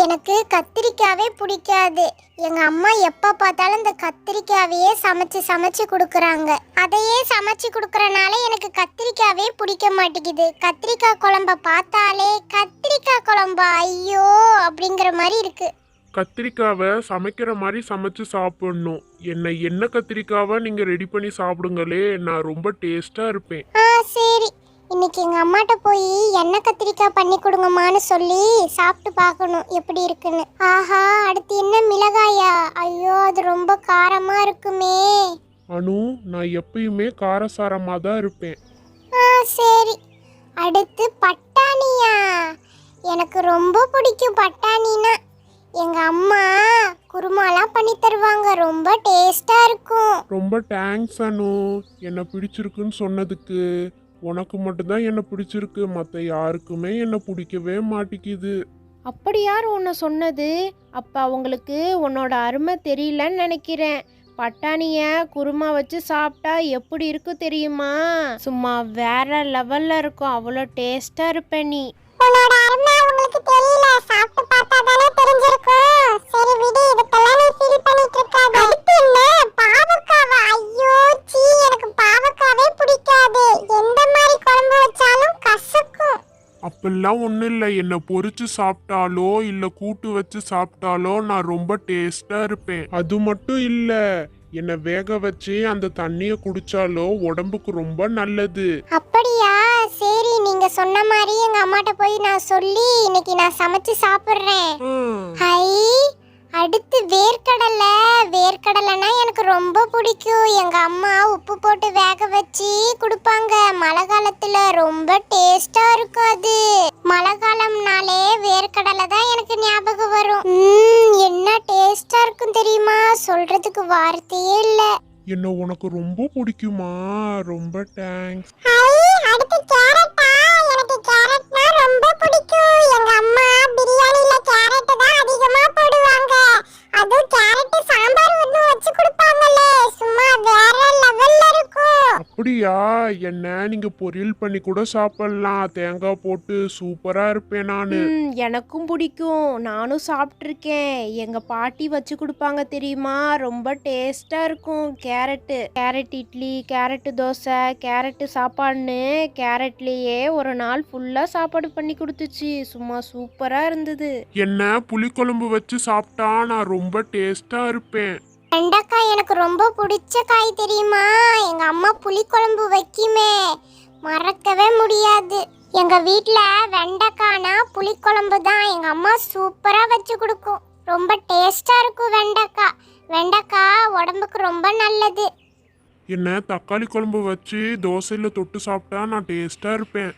எனக்கு கத்திரிக்காவே பிடிக்காது. எங்க அம்மா எப்ப பார்த்தாலும் இந்த கத்திரிக்காவையே சமைச்சு சமைச்சு கொடுக்குறாங்க. அதையே சமைச்சு கொடுக்கறனால எனக்கு கத்திரிக்காவே பிடிக்க மாட்டேங்குது. கத்திரிக்காய் குழம்ப பார்த்தாலே கத்திரிக்காய் குழம்பா ஐயோ அப்படிங்கிற மாதிரி இருக்கு. கத்திரிக்காவை சமைக்கிற மாதிரி சமைச்சு சாப்பிடணும். என்ன கத்திரிக்காவை நீங்க ரெடி பண்ணி சாப்பிடுங்களே, நான் ரொம்ப டேஸ்டா இருப்பேன். சரி, இன்னைக்கு எங்க அம்மாட்ட போய் எண்ணெய் கத்திரிக்காய் பண்ணி கொடுங்கம்மான்னு சொல்லி சாப்பிட்டு பார்க்கணும் எப்படி இருக்குன்னு. ஆஹா, அடுத்து என்ன மிளகாயா? ஐயோ, அது ரொம்ப காரமா இருக்குமே. அனு, நான் எப்பயுமே காரசாரமா தான் இருப்பேன். சரி, அடுத்து பட்டாணியா? எனக்கு ரொம்ப பிடிக்கும் பட்டாணினா. எங்க அம்மா குருமாலாம் பண்ணி தருவாங்க, ரொம்ப டேஸ்டா இருக்கும். ரொம்ப தேங்க்ஸ் அனு, என்ன பிடிச்சிருக்குன்னு சொன்னதுக்கு. உனக்கு மட்டும்தான் என்ன பிடிச்சிருக்கு, மற்ற யாருக்குமே என்ன பிடிக்கவே மாட்டேங்குது. அப்படி யார் உன்னை சொன்னது? அப்போ அவங்களுக்கு உன்னோட அருமை தெரியலன்னு நினைக்கிறேன். பட்டாணிய குருமா வச்சு சாப்பிட்டா எப்படி இருக்கு தெரியுமா? சும்மா வேற லெவல்ல இருக்கும், அவ்வளோ டேஸ்டா இருப்ப நீ. உன்னோட அருமை உங்களுக்கு தெரியல, சாப்பிட்டு பார்த்தா தானே தெரிஞ்சிருக்கும். சரி விடு, இதுக்கெல்லாம் நீ ஃபீல் பண்ணிட்டு இருக்காத. அடுத்து என்ன? பாவக்காவா? ஐயோ சீ, எனக்கு பாவக்காவே பிடிக்காது. எந்த மாதிரி குழம்பு வச்சாலும் கசக்கும். அப்பெல்லாம் ஒன்றும் இல்லை, என்னை பொரிச்சு சாப்பிட்டாலோ இல்லை கூட்டு வச்சு சாப்பிட்டாலோ நான் ரொம்ப டேஸ்டா இருப்பேன். அது மட்டும் இல்லை, என்னை வேக வச்சு அந்த தண்ணியை குடிச்சாலோ உடம்புக்கு ரொம்ப நல்லது. அப்படியா? சரி, நீங்க சொன்ன மாதிரி எங்க அம்மாட்ட போய் நான் சொல்லி இன்னைக்கு நான் சமைச்சு சாப்பிடுறேன். ஹை, அடுத்து வேர்க்கடலை. வேர்க்கடலைனா எனக்கு ரொம்ப பிடிக்கும். எங்க அம்மா உப்பு போட்டு வேக வச்சு கொடுப்பாங்க. மழை காலத்துல ரொம்ப டேஸ்டா இருக்கும் அது. மழை காலம்னாலே வேர்க்கடலை தான் எனக்கு ஞாபகம் வரும். என்ன டேஸ்டா இருக்கும் தெரியுமா? சொல்றதுக்கு வார்த்தையே இல்ல. என்ன உனக்கு ரொம்ப பிடிக்குமா? ரொம்ப தேங்க்ஸ். அடுத்து கேரட்டா? எனக்கு கேரட்னா ரொம்ப பிடிக்கும். எங்க அம்மா பிரியாணில கேரட் தான் அதிகமா போடுவாங்க. அது கேரட் சாம்பார் ஒண்ணு வச்சு கொடுப்பாங்கல்ல, சும்மா வேற லெவல்ல இருக்கும். அப்படியா? என்ன நீங்க பொரியல் பண்ணி கூட சாப்பிடலாம், தேங்காய் போட்டு. சூப்பரா இருப்பேன் நானு. எனக்கும் பிடிக்கும், நானும் சாப்பிட்ருக்கேன். எங்க பாட்டி வச்சு கொடுப்பாங்க தெரியுமா? ரொம்ப டேஸ்டா இருக்கும். Carrot idli, carrot dosa, carrot சாப்பாடுன்னு கேரட்லேயே ஒரு நாள் ஃபுல்லாக சாப்பாடு பண்ணி கொடுத்துச்சு. சும்மா சூப்பராக இருந்தது. என்ன புளிக்குழம்பு வச்சு சாப்பிட்டா நான் ரொம்ப டேஸ்டா இருப்பேன். வெண்டைக்காய் எனக்கு ரொம்ப பிடிச்ச காய் தெரியுமா? எங்க அம்மா புளிக்குழம்பு வைக்குமே, மறக்கவே முடியாது. எங்க வீட்ல வெண்டைக்காய்னா புளிக்குழம்பு தான் எங்க அம்மா சூப்பரா வச்சு கொடுக்கும். ரொம்ப டேஸ்டா இருக்கும் வெண்டைக்காய். வெண்டைக்காய் உடம்புக்கு ரொம்ப நல்லது. என்ன தக்காளி குழம்பு வச்சு தோசையில தொட்டு சாப்பிட்டா நான் டேஸ்டா இருப்பேன்.